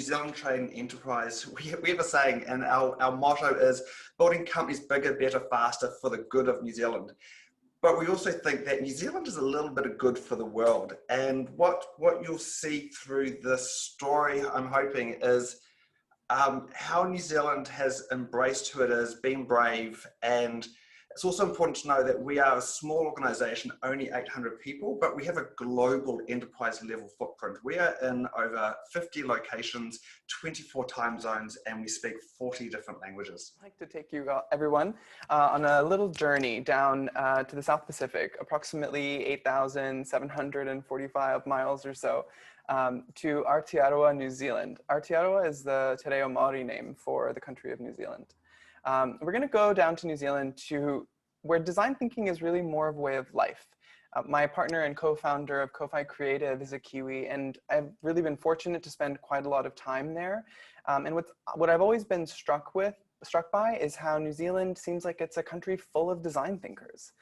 Zealand Trade and Enterprise, we have a saying, and our motto is building companies bigger, better, faster for the good of New Zealand. But we also think that New Zealand is a little bit of good for the world. And what you'll see through this story, I'm hoping, is how New Zealand has embraced who it is, been brave, and it's also important to know that we are a small organisation, only 800 people, but we have a global enterprise level footprint. We are in over 50 locations, 24 time zones, and we speak 40 different languages. I'd like to take you, everyone, on a little journey down to the South Pacific, approximately 8,745 miles or so, to Aotearoa, New Zealand. Aotearoa is the Te Reo Māori name for the country of New Zealand. We're going to go down to New Zealand to where design thinking is really more of a way of life. My partner and co-founder of Ko-Fi Creative is a Kiwi, and I've really been fortunate to spend quite a lot of time there. And what I've always been struck by is how New Zealand seems like it's a country full of design thinkers.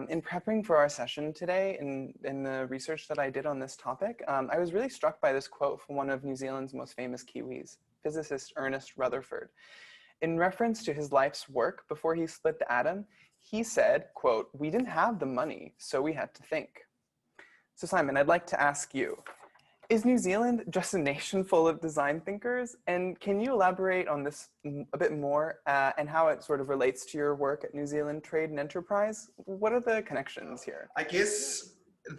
In prepping for our session today, in the research that I did on this topic, I was really struck by this quote from one of New Zealand's most famous Kiwis, physicist Ernest Rutherford. In reference to his life's work before he split the atom, he said, quote, "We didn't have the money, so we had to think." So Simon, I'd like to ask you, is New Zealand just a nation full of design thinkers? And can you elaborate on this a bit more and how it sort of relates to your work at New Zealand Trade and Enterprise? What are the connections here? I guess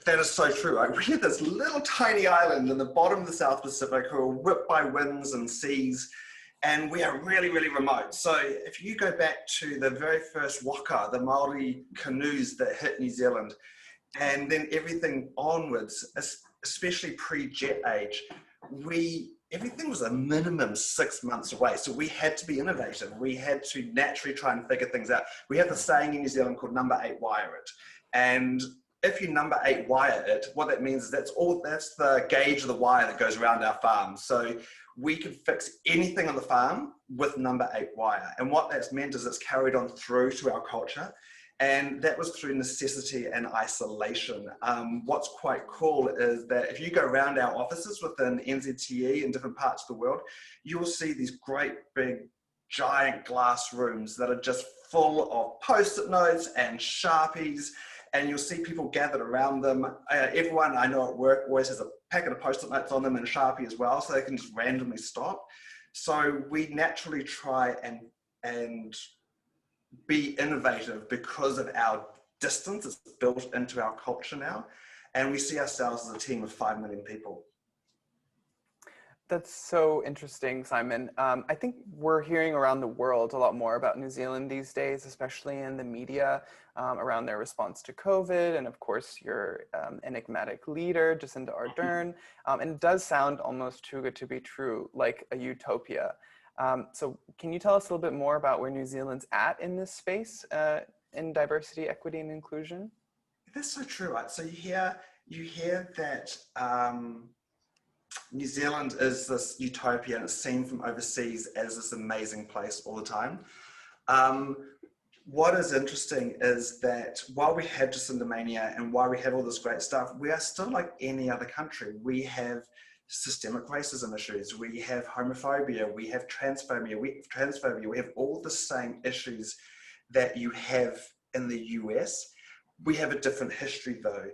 that is so true. We're this little tiny island in the bottom of the South Pacific who are whipped by winds and seas, and we are really, really remote. So if you go back to the very first waka, the Māori canoes that hit New Zealand, and then everything onwards, especially pre-jet age, everything was a minimum 6 months away. So we had to be innovative. We had to naturally try and figure things out. We have a saying in New Zealand called number 8 wire it. And if you number 8 wire it, what that means is that's the gauge of the wire that goes around our farm. So we can fix anything on the farm with number 8 wire. And what that's meant is it's carried on through to our culture. And that was through necessity and isolation. What's quite cool is that if you go around our offices within NZTE in different parts of the world, you'll see these great big giant glass rooms that are just full of post-it notes and Sharpies, and you'll see people gathered around them. Everyone I know at work always has a packet of post-it notes on them and a Sharpie as well, so they can just randomly stop. So we naturally try and be innovative because of our distance. It's built into our culture now, and we see ourselves as a team of 5 million people. That's so interesting, Simon. I think we're hearing around the world a lot more about New Zealand these days, especially in the media, around their response to COVID, and of course your enigmatic leader, Jacinda Ardern. And it does sound almost too good to be true, like a utopia. So can you tell us a little bit more about where New Zealand's at in this space in diversity, equity, and inclusion? That's so true, right? So you hear that New Zealand is this utopia, and it's seen from overseas as this amazing place all the time. What is interesting is that while we have Jacinda Mania and while we have all this great stuff, we are still like any other country. We have systemic racism issues, we have homophobia, we have transphobia, we have all the same issues that you have in the US. We have a different history though.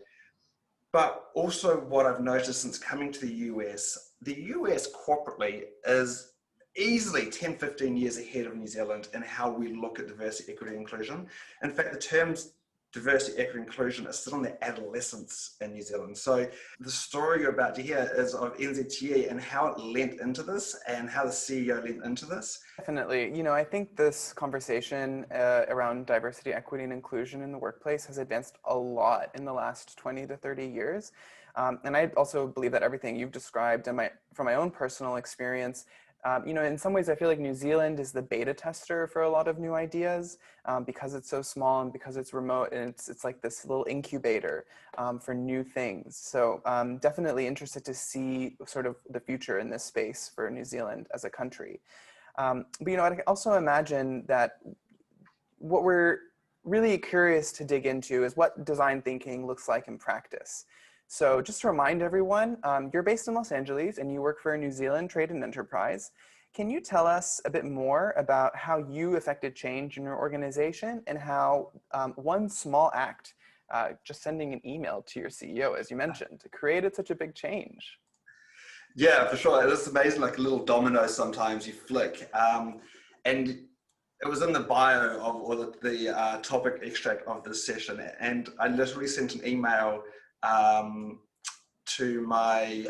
But also what I've noticed since coming to the US corporately is easily 10, 15 years ahead of New Zealand in how we look at diversity, equity, and inclusion. In fact, the terms diversity, equity, and inclusion are still in their adolescence in New Zealand. So the story you're about to hear is of NZTE and how it lent into this and how the CEO lent into this. Definitely. You know, I think this conversation around diversity, equity, and inclusion in the workplace has advanced a lot in the last 20 to 30 years. And I also believe that everything you've described and from my own personal experience, you know, in some ways I feel like New Zealand is the beta tester for a lot of new ideas because it's so small and because it's remote, and it's like this little incubator for new things. So definitely interested to see sort of the future in this space for New Zealand as a country. But, you know, I can also imagine that what we're really curious to dig into is what design thinking looks like in practice. So just to remind everyone, you're based in Los Angeles and you work for a New Zealand trade and enterprise. Can you tell us a bit more about how you affected change in your organization and how one small act, just sending an email to your CEO, as you mentioned, created such a big change? Yeah, for sure. It is amazing, like a little domino sometimes you flick. And it was in the bio of, or the topic extract of this session. And I literally sent an email to my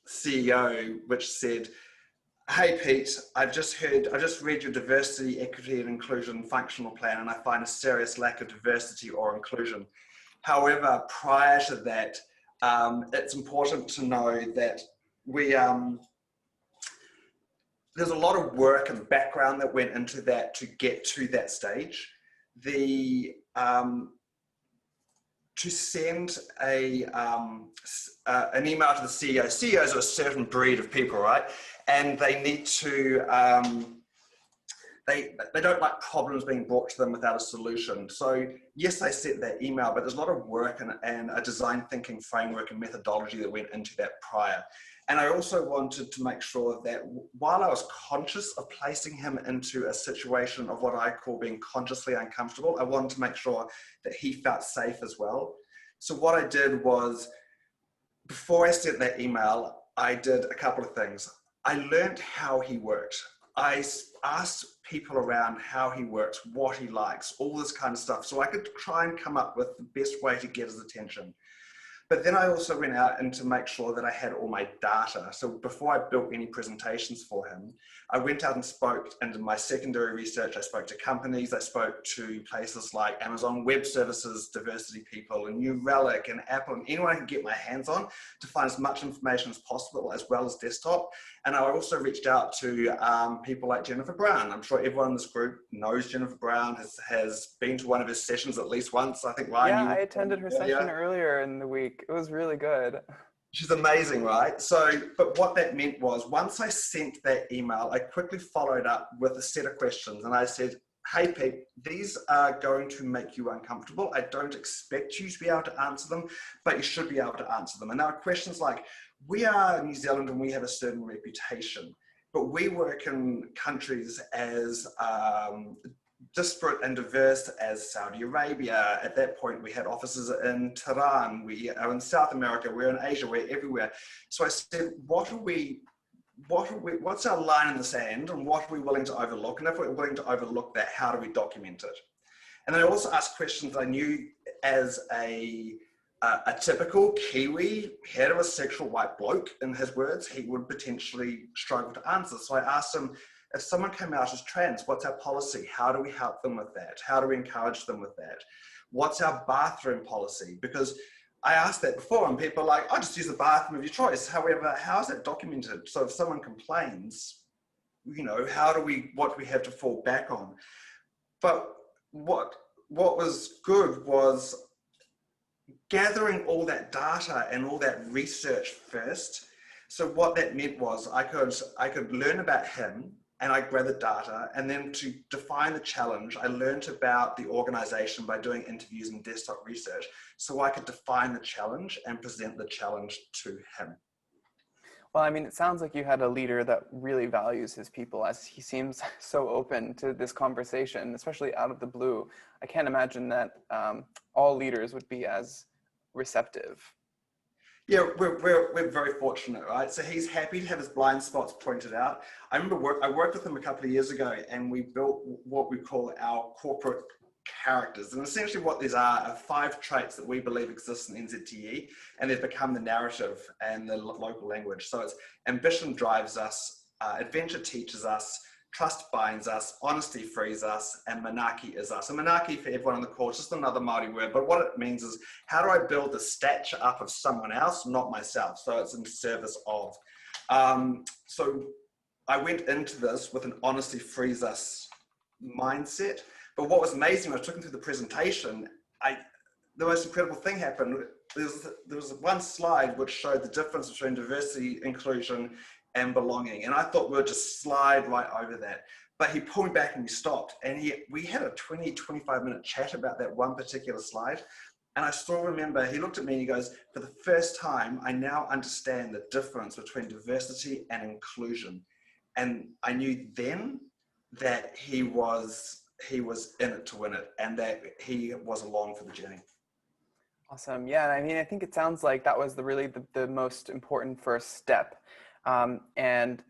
CEO, which said, "Hey Pete, I just read your diversity, equity and inclusion functional plan and I find a serious lack of diversity or inclusion. However, prior to that, it's important to know that we there's a lot of work and background that went into that to get to that stage. The to send an email to the CEO. CEOs are a certain breed of people, right? And they need to they don't like problems being brought to them without a solution. So yes, they sent that email, but there's a lot of work and a design thinking framework and methodology that went into that prior. And I also wanted to make sure that while I was conscious of placing him into a situation of what I call being consciously uncomfortable, I wanted to make sure that he felt safe as well. So what I did was, before I sent that email, I did a couple of things. I learned how he worked. I asked people around how he works, what he likes, all this kind of stuff, so I could try and come up with the best way to get his attention. But then I also went out and to make sure that I had all my data. So before I built any presentations for him, I went out and spoke, and in my secondary research, I spoke to companies, I spoke to places like Amazon Web Services, diversity people, and New Relic, and Apple, and anyone I could get my hands on to find as much information as possible, as well as desktop. And I also reached out to people like Jennifer Brown. I'm sure everyone in this group knows Jennifer Brown, has been to one of his sessions at least once. I think Ryan, Yeah, I attended her session earlier in the week. It was really good. She's amazing, right? So, but what that meant was, once I sent that email, I quickly followed up with a set of questions. And I said, "Hey, Pete, these are going to make you uncomfortable. I don't expect you to be able to answer them, but you should be able to answer them." And there are questions like, we are New Zealand and we have a certain reputation, but we work in countries as disparate and diverse as Saudi Arabia. At that point, we had offices in Tehran, we are in South America, we're in Asia, we're everywhere. So I said, what's our line in the sand and what are we willing to overlook? And if we're willing to overlook that, how do we document it? And then I also asked questions I knew as a typical Kiwi, heterosexual white bloke, in his words, he would potentially struggle to answer. So I asked him, if someone came out as trans, what's our policy? How do we help them with that? How do we encourage them with that? What's our bathroom policy? Because I asked that before and people are like, "I just use the bathroom of your choice." However, how is that documented? So if someone complains, you know, what do we have to fall back on? But what was good was gathering all that data and all that research first. So what that meant was I could learn about him, and I gathered data, and then to define the challenge, I learned about the organization by doing interviews and desktop research, so I could define the challenge and present the challenge to him. Well, I mean, it sounds like you had a leader that really values his people, as he seems so open to this conversation, especially out of the blue. I can't imagine that all leaders would be as receptive. Yeah, we're very fortunate, right? So he's happy to have his blind spots pointed out. I remember I worked with him a couple of years ago, and we built what we call our corporate characters. And essentially what these are 5 traits that we believe exist in NZTE, and they've become the narrative and the local language. So it's ambition drives us, adventure teaches us, trust binds us, honesty frees us, and manaki is us. And manaki, for everyone on the call, is just another Māori word, but what it means is, how do I build the stature up of someone else, not myself? So it's in service of. So I went into this with an honesty frees us mindset. But what was amazing, when I was looking through the presentation, the most incredible thing happened. There was one slide which showed the difference between diversity, inclusion, and belonging. And I thought we'll just slide right over that. But he pulled me back and we stopped. And we had a 20, 25-minute chat about that one particular slide. And I still remember he looked at me and he goes, for the first time, I now understand the difference between diversity and inclusion. And I knew then that he was in it to win it, and that he was along for the journey. Awesome. Yeah, I mean, I think it sounds like that was the most important first step. And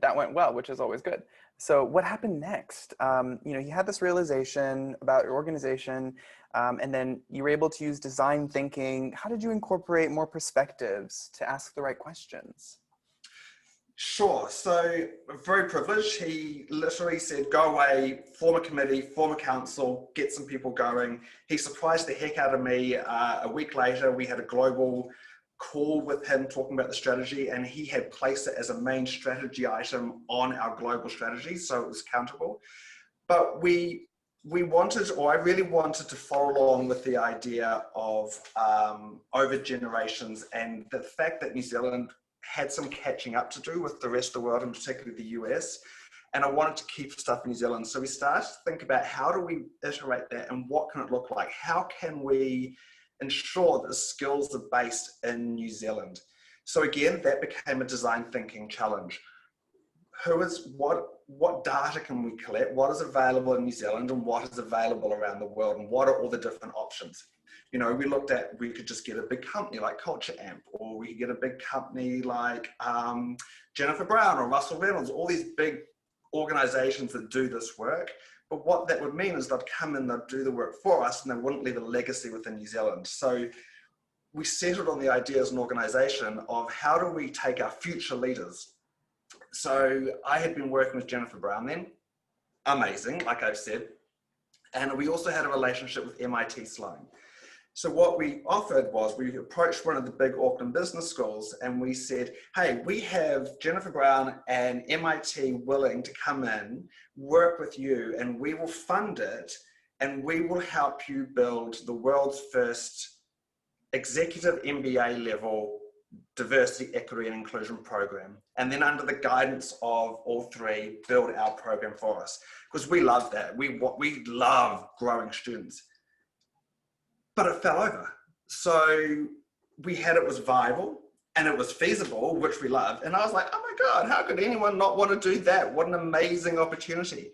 that went well, which is always good. So what happened next? You had this realization about your organization, and then you were able to use design thinking. How did you incorporate more perspectives to ask the right questions? Sure. So very privileged. He literally said, go away, form a committee, form a council, get some people going. He surprised the heck out of me. A week later, we had a global call with him talking about the strategy, and he had placed it as a main strategy item on our global strategy, so it was countable. But we wanted, or I really wanted to follow along with the idea of over generations, and the fact that New Zealand had some catching up to do with the rest of the world, and particularly the US. And I wanted to keep stuff in New Zealand. So we started to think about how do we iterate that and what can it look like? How can we ensure that the skills are based in New Zealand? So again, that became a design thinking challenge. What data can we collect? What is available in New Zealand and what is available around the world? And what are all the different options? We looked at, we could just get a big company like Culture Amp, or we could get a big company like Jennifer Brown or Russell Reynolds, all these big organizations that do this work. But what that would mean is they'd come in, they'd do the work for us, and they wouldn't leave a legacy within New Zealand. So we settled on the idea as an organization of how do we take our future leaders. So I had been working with Jennifer Brown then, amazing, like I've said. And we also had a relationship with MIT Sloan. So what we offered was we approached one of the big Auckland business schools and we said, hey, we have Jennifer Brown and MIT willing to come in, work with you, and we will fund it, and we will help you build the world's first executive MBA level diversity, equity, and inclusion program. And then under the guidance of all three, build our program for us. Because we love that. We love growing students. But it fell over. So we had it was viable and it was feasible, which we loved. And I was like, oh my God, how could anyone not want to do that? What an amazing opportunity.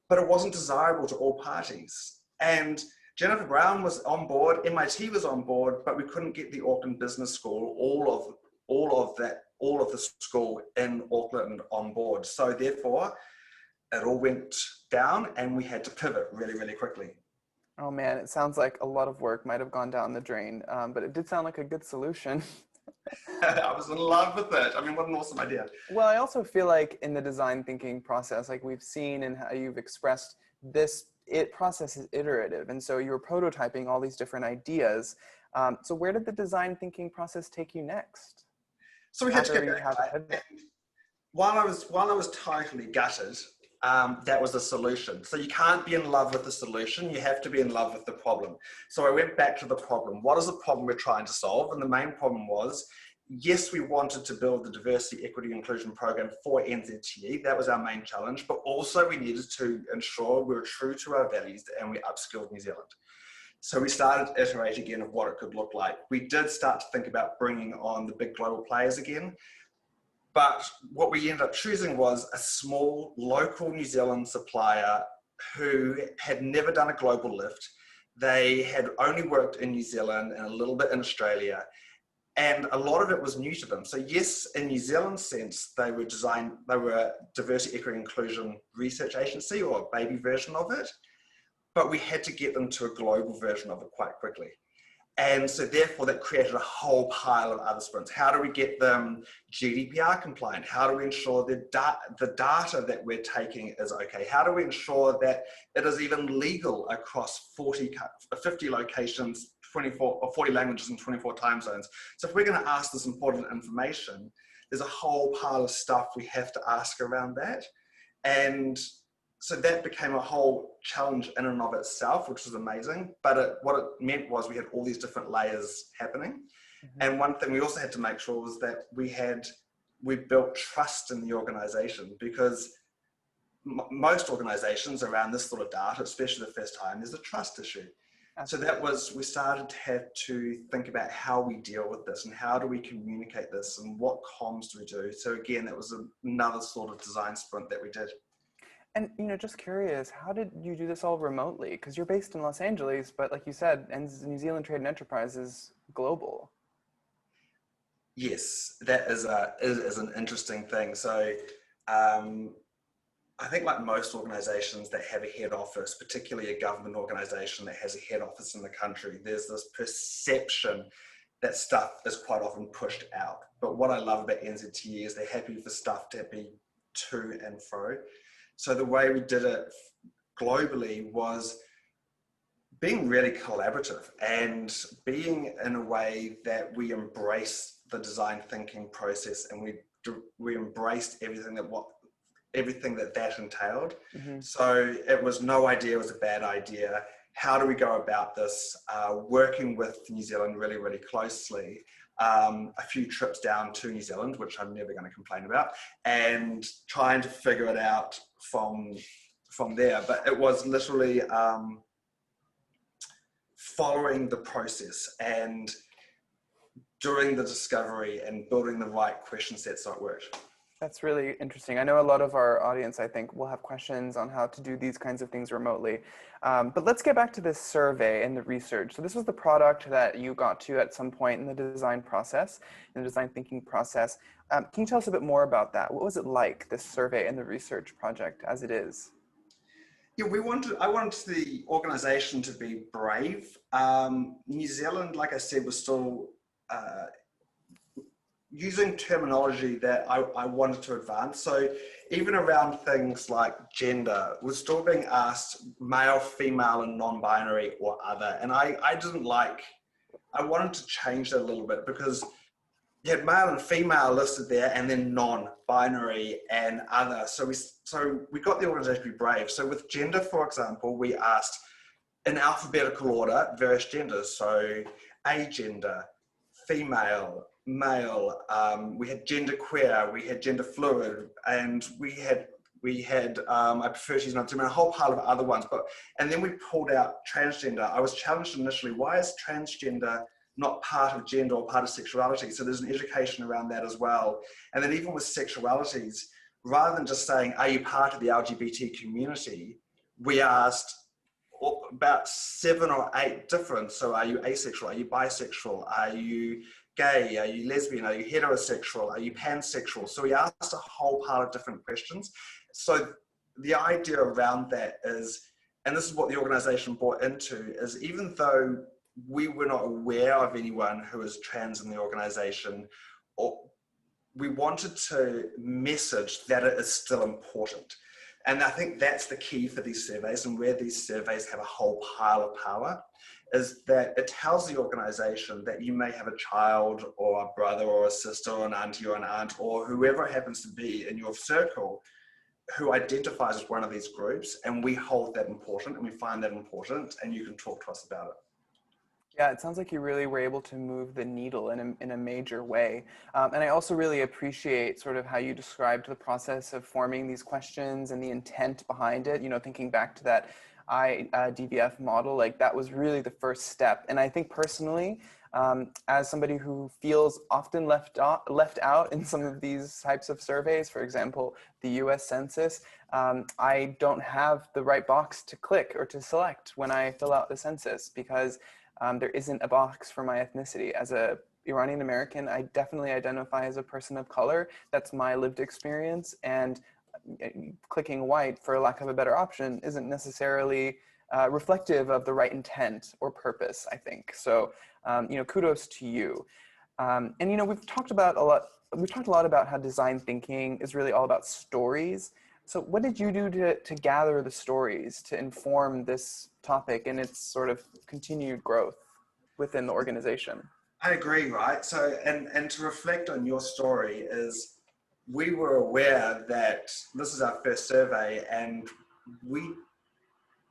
But it wasn't desirable to all parties. And Jennifer Brown was on board, MIT was on board, but we couldn't get the Auckland Business School, all of the school in Auckland on board. So therefore, it all went down and we had to pivot really, really quickly. Oh man, it sounds like a lot of work might have gone down the drain, but it did sound like a good solution. I was in love with it. I mean, what an awesome idea. Well, I also feel like in the design thinking process, like we've seen and how you've expressed this, process is iterative. And so you were prototyping all these different ideas. So where did the design thinking process take you next? So we had to go back. While I was totally gutted, that was the solution. So you can't be in love with the solution, you have to be in love with the problem. So I went back to the problem. What is the problem we're trying to solve? And the main problem was, yes, we wanted to build the diversity, equity, inclusion program for NZTE. That was our main challenge, but also we needed to ensure we were true to our values and we upskilled New Zealand. So we started to iterate again of what it could look like. We did start to think about bringing on the big global players again. But what we ended up choosing was a small local New Zealand supplier who had never done a global lift. They had only worked in New Zealand and a little bit in Australia. And a lot of it was new to them. So yes, in New Zealand's sense, they were a diversity, equity, inclusion research agency, or a baby version of it. But we had to get them to a global version of it quite quickly. And so therefore that created a whole pile of other sprints. How do we get them GDPR compliant? How do we ensure the data that we're taking is okay? How do we ensure that it is even legal across 50 locations, 24 or 40 languages and 24 time zones? So if we're going to ask this important information, there's a whole pile of stuff we have to ask around that. And so that became a whole challenge in and of itself, which was amazing. But what it meant was we had all these different layers happening. Mm-hmm. And one thing we also had to make sure was that we built trust in the organization, because most organizations around this sort of data, especially the first time, there's a trust issue. So that was, we started to have to think about how we deal with this and how do we communicate this and what comms do we do. So again, that was another sort of design sprint that we did. And, just curious, how did you do this all remotely? Because you're based in Los Angeles, but like you said, and New Zealand Trade and Enterprise is global. Yes, that is an interesting thing. So I think like most organizations that have a head office, particularly a government organization that has a head office in the country, there's this perception that stuff is quite often pushed out. But what I love about NZTE is they're happy for stuff to be to and fro. So the way we did it globally was being really collaborative and being in a way that we embrace the design thinking process, and we embraced everything that entailed. Mm-hmm. So it was no idea was a bad idea. How do we go about this? Working with New Zealand really, really closely. A few trips down to New Zealand, which I'm never going to complain about, and trying to figure it out from there. But it was literally following the process and doing the discovery and building the right question set so it worked. That's really interesting. I know a lot of our audience, I think, will have questions on how to do these kinds of things remotely. But let's get back to this survey and the research. So this was the product that you got to at some point in the design process, in the design thinking process. Can you tell us a bit more about that? What was it like, this survey and the research project as it is? Yeah, I wanted the organization to be brave. New Zealand, like I said, was still using terminology that I wanted to advance. So even around things like gender, we're still being asked male, female, and non-binary or other. And I wanted to change that a little bit because you had male and female listed there and then non-binary and other. So we got the organization to be brave. So with gender, for example, we asked in alphabetical order, various genders. So agender, female, male, we had gender queer, we had gender fluid, and we had I prefer to use another term, and a whole pile of other ones. And then we pulled out transgender. I was challenged initially, why is transgender not part of gender or part of sexuality? So there's an education around that as well. And then even with sexualities, rather than just saying, are you part of the LGBT community, we asked about 7 or 8 different. So are you asexual? Are you bisexual? Are you gay? Are you lesbian? Are you heterosexual? Are you pansexual? So we asked a whole pile of different questions. So the idea around that is, and this is what the organization bought into, is even though we were not aware of anyone who was trans in the organization, or we wanted to message that it is still important. And I think that's the key for these surveys, and where these surveys have a whole pile of power, is that it tells the organization that you may have a child or a brother or a sister or an auntie or an aunt or whoever it happens to be in your circle who identifies as one of these groups, and we hold that important and we find that important, and you can talk to us about it. Yeah, it sounds like you really were able to move the needle in a major way. And I also really appreciate sort of how you described the process of forming these questions and the intent behind it, thinking back to that DVF model, like that was really the first step. And I think personally, as somebody who feels often left out in some of these types of surveys, for example, the US Census, I don't have the right box to click or to select when I fill out the census because there isn't a box for my ethnicity. As a Iranian American, I definitely identify as a person of color. That's my lived experience. And clicking white, for lack of a better option, isn't necessarily reflective of the right intent or purpose, I think. So, kudos to you. And, we've talked a lot about how design thinking is really all about stories. So what did you do to gather the stories to inform this topic and its sort of continued growth within the organization? I agree, right? So, and to reflect on your story is, we were aware that this is our first survey, and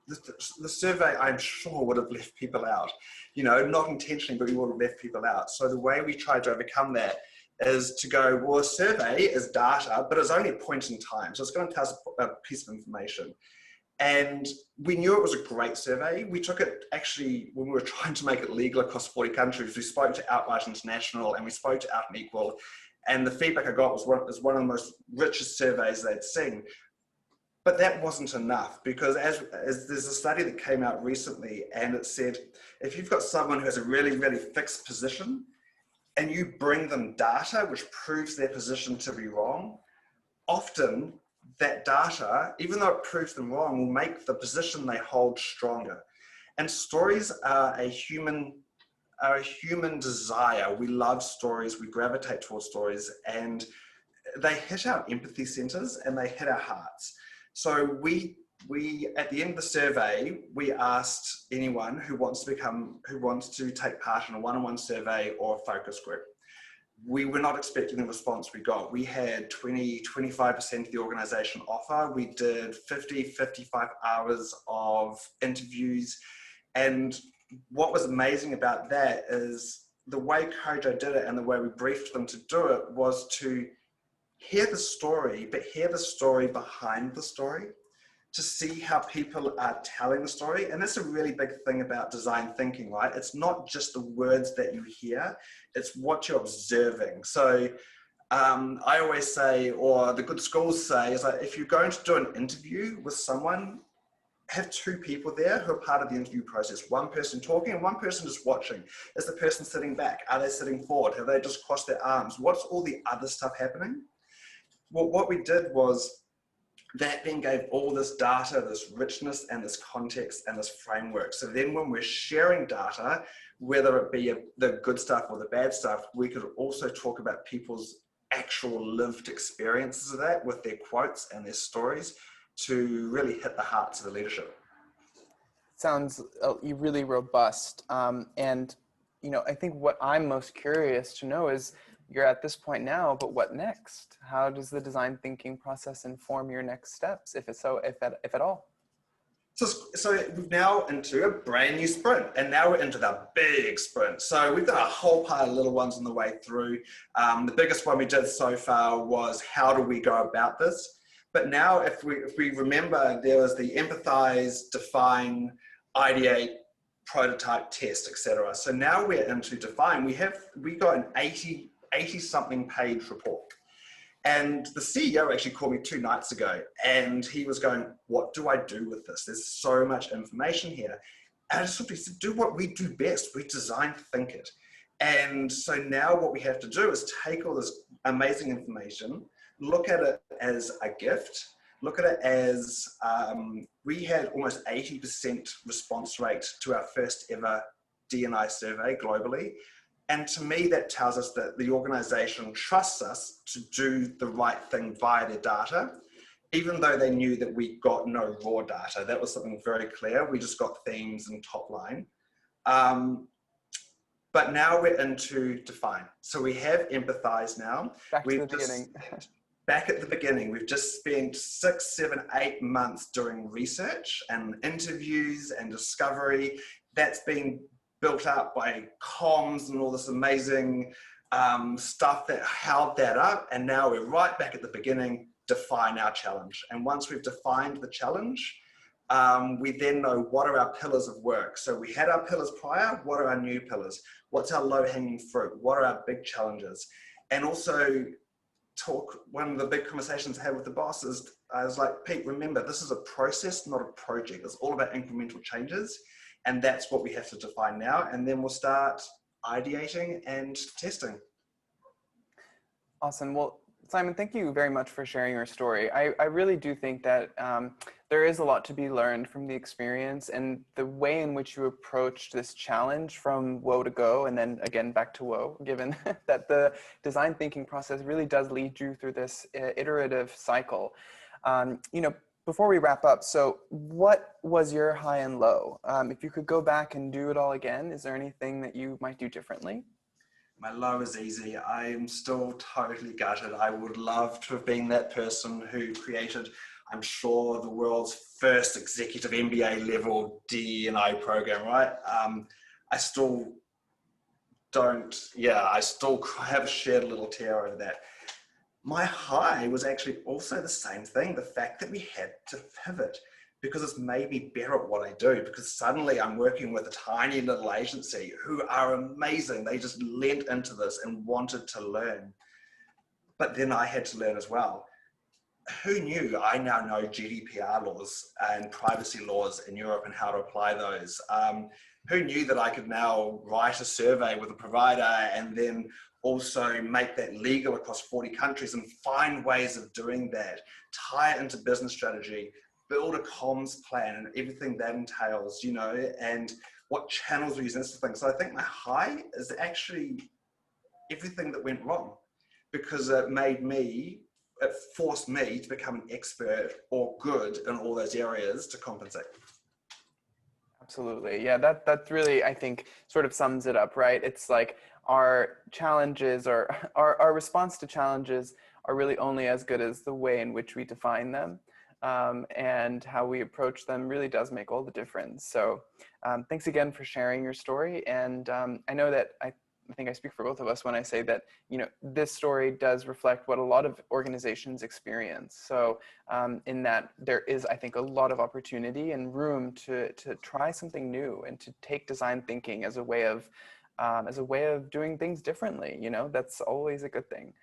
the survey, I'm sure, would have left people out, not intentionally, but we would have left people out. So the way we tried to overcome that is to go, well, a survey is data, but it's only a point in time. So it's going to tell us a piece of information. And we knew it was a great survey. We took it actually when we were trying to make it legal across 40 countries. We spoke to Outright International and we spoke to Out and Equal. And the feedback I got was one of the most richest surveys they'd seen. But that wasn't enough, because as there's a study that came out recently and it said, if you've got someone who has a really, really fixed position and you bring them data which proves their position to be wrong, often that data, even though it proves them wrong, will make the position they hold stronger. And stories are a human desire. We love stories, we gravitate towards stories, and they hit our empathy centers and they hit our hearts. So we at the end of the survey, we asked anyone who wants to take part in a one-on-one survey or a focus group. We were not expecting the response we got. We had 25% of the organization offer. We did 55 hours of interviews. And what was amazing about that is the way Kojo did it and the way we briefed them to do it was to hear the story, but hear the story behind the story, to see how people are telling the story. And that's a really big thing about design thinking, right? It's not just the words that you hear, it's what you're observing. So I always say, or the good schools say, is like, if you're going to do an interview with someone, have two people there who are part of the interview process. One person talking and one person just watching. Is the person sitting back? Are they sitting forward? Have they just crossed their arms? What's all the other stuff happening? Well, what we did was that then gave all this data, this richness and this context and this framework. So then when we're sharing data, whether it be the good stuff or the bad stuff, we could also talk about people's actual lived experiences of that with their quotes and their stories to really hit the hearts of the leadership. Sounds really robust. And, I think what I'm most curious to know is, you're at this point now, but what next? How does the design thinking process inform your next steps, if at all? So we're now into a brand new sprint, and now we're into the big sprint. So we've got a whole pile of little ones on the way through. The biggest one we did so far was, how do we go about this? But now if we remember, there was the empathize, define, ideate, prototype, test, etc. So now we're into define. We got an 80 something page report. And the CEO actually called me 2 nights ago and he was going, what do I do with this? There's so much information here. And I just simply said, do what we do best. We design think it. And so now what we have to do is take all this amazing information, look at it as a gift, look at it as, we had almost 80% response rate to our first ever D&I survey globally. And to me, that tells us that the organization trusts us to do the right thing via their data, even though they knew that we got no raw data. That was something very clear. We just got themes and top line. But now we're into define. So we have empathize now. Back to the beginning. Back at the beginning, we've just spent 6, 7, 8 months doing research and interviews and discovery. That's been built up by comms and all this amazing stuff that held that up. And now we're right back at the beginning, define our challenge. And once we've defined the challenge, we then know what are our pillars of work. So we had our pillars prior, what are our new pillars? What's our low-hanging fruit? What are our big challenges? And also one of the big conversations I had with the boss is, I was like, Pete, remember, this is a process, not a project. It's all about incremental changes. And that's what we have to define now. And then we'll start ideating and testing. Awesome. Well, Simon, thank you very much for sharing your story. I really do think that there is a lot to be learned from the experience and the way in which you approached this challenge from woe to go, and then again back to woe, given that the design thinking process really does lead you through this iterative cycle. Before we wrap up, so what was your high and low? If you could go back and do it all again, is there anything that you might do differently? My low is easy. I am still totally gutted. I would love to have been that person who created, I'm sure, the world's first executive MBA level D&I program, right? I still have a shared little tear over that. My high was actually also the same thing, the fact that we had to pivot. because it's made me better at what I do, because suddenly I'm working with a tiny little agency who are amazing. They just leant into this and wanted to learn. But then I had to learn as well. Who knew? I now know GDPR laws and privacy laws in Europe and how to apply those. Who knew that I could now write a survey with a provider and then also make that legal across 40 countries and find ways of doing that, tie it into business strategy, build a comms plan and everything that entails, you know, and what channels we use and this thing. So I think my high is actually everything that went wrong, because it forced me to become an expert or good in all those areas to compensate. Absolutely. Yeah, that really, I think, sort of sums it up, right? It's like our challenges or our response to challenges are really only as good as the way in which we define them. And how we approach them really does make all the difference. So thanks again for sharing your story. And I know that I think I speak for both of us when I say that, you know, this story does reflect what a lot of organizations experience. So in that there is, I think, a lot of opportunity and room to try something new and to take design thinking as a way of doing things differently. You know, that's always a good thing.